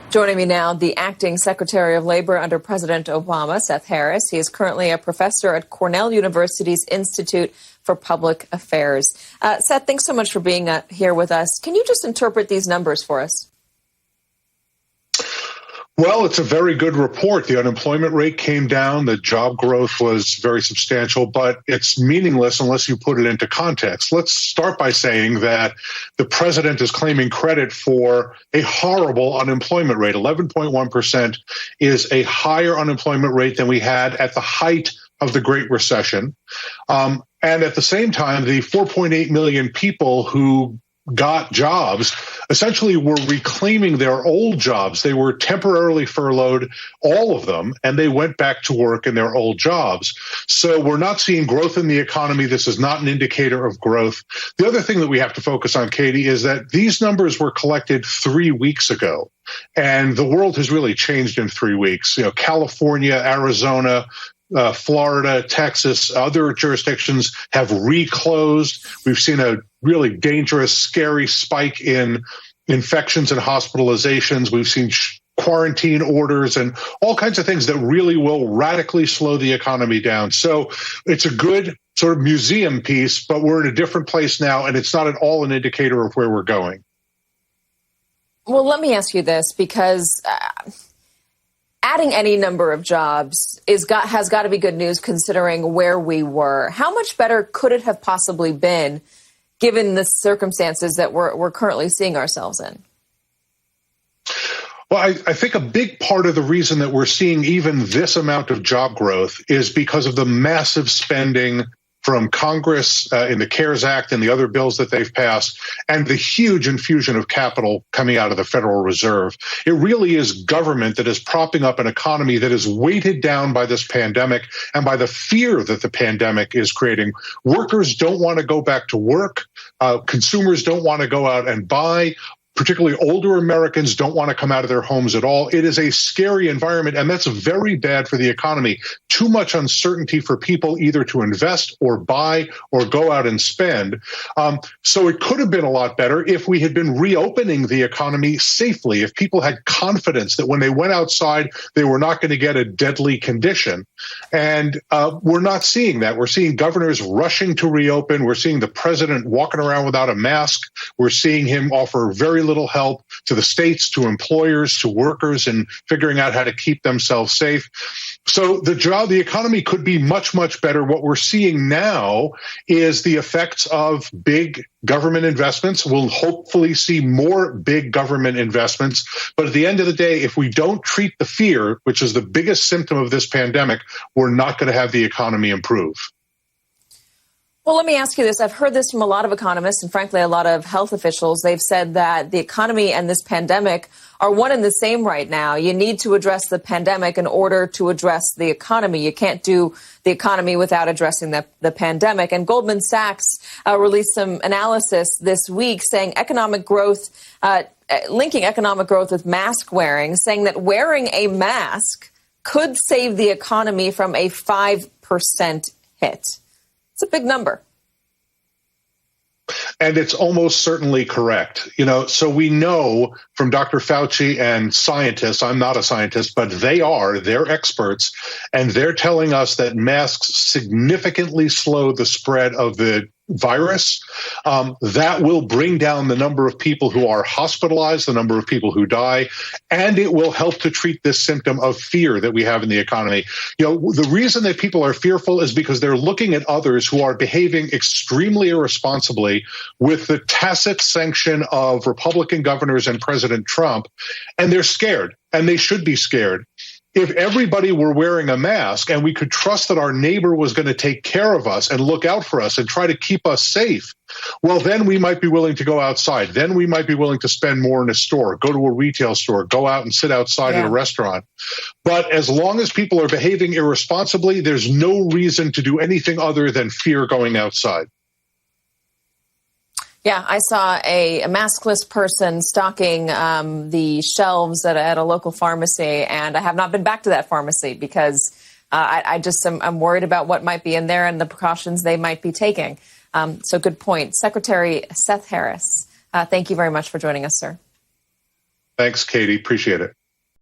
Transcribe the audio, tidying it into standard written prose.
Joining me now, the acting Secretary of Labor under President Obama, Seth Harris. He is currently a professor at Cornell University's Institute for Public Affairs. Seth, thanks so much for being here with us. Can you just interpret these numbers for us? Well, it's a very good report. The unemployment rate came down. The job growth was very substantial, but it's meaningless unless you put it into context. Let's start by saying that the president is claiming credit for a horrible unemployment rate. 11.1% is a higher unemployment rate than we had at the height of the Great Recession. And at the same time, the 4.8 million people who got jobs essentially were reclaiming their old jobs. They were temporarily furloughed, all of them, and they went back to work in their old jobs. So we're not seeing growth in the economy. This is not an indicator of growth. The other thing that we have to focus on, Katy, is that these numbers were collected 3 weeks ago. And the world has really changed in 3 weeks. California, Arizona, Florida, Texas, other jurisdictions have reclosed. We've seen a really dangerous, scary spike in infections and hospitalizations. We've seen quarantine orders and all kinds of things that really will radically slow the economy down. So it's a good sort of museum piece, but we're in a different place now, and it's not at all an indicator of where we're going. Well, let me ask you this, because adding any number of jobs has got to be good news considering where we were. How much better could it have possibly been given the circumstances that we're currently seeing ourselves in? Well, I think a big part of the reason that we're seeing even this amount of job growth is because of the massive spending from Congress in the CARES Act and the other bills that they've passed, and the huge infusion of capital coming out of the Federal Reserve. It really is government that is propping up an economy that is weighted down by this pandemic and by the fear that the pandemic is creating. Workers don't want to go back to work. Consumers don't want to go out and buy. Particularly older Americans don't want to come out of their homes at all. It is a scary environment, and that's very bad for the economy. Too much uncertainty for people either to invest or buy or go out and spend. So it could have been a lot better if we had been reopening the economy safely, if people had confidence that when they went outside, they were not going to get a deadly condition. And we're not seeing that. We're seeing governors rushing to reopen. We're seeing the president walking around without a mask. We're seeing him offer very little help to the states, to employers, to workers, and figuring out how to keep themselves safe. So the economy could be much, much better. What we're seeing now is the effects of big government investments. We'll hopefully see more big government investments. But at the end of the day, if we don't treat the fear, which is the biggest symptom of this pandemic, we're not going to have the economy improve. Well, let me ask you this. I've heard this from a lot of economists and, frankly, a lot of health officials. They've said that the economy and this pandemic are one and the same right now. You need to address the pandemic in order to address the economy. You can't do the economy without addressing the pandemic. And Goldman Sachs released some analysis this week saying economic growth, linking economic growth with mask wearing, saying that wearing a mask could save the economy from a 5% hit. It's a big number. And it's almost certainly correct. So we know from Dr. Fauci and scientists, I'm not a scientist, but they're experts, and they're telling us that masks significantly slow the spread of the virus. That will bring down the number of people who are hospitalized, the number of people who die, and it will help to treat this symptom of fear that we have in the economy. The reason that people are fearful is because they're looking at others who are behaving extremely irresponsibly with the tacit sanction of Republican governors and President Trump, and they're scared, and they should be scared. If everybody were wearing a mask and we could trust that our neighbor was going to take care of us and look out for us and try to keep us safe, well, then we might be willing to go outside. Then we might be willing to spend more in a store, go to a retail store, go out and sit outside at a restaurant. But as long as people are behaving irresponsibly, there's no reason to do anything other than fear going outside. Yeah, I saw a maskless person stocking the shelves at a local pharmacy, and I have not been back to that pharmacy because I'm worried about what might be in there and the precautions they might be taking. So good point. Secretary Seth Harris, thank you very much for joining us, sir. Thanks, Katy. Appreciate it.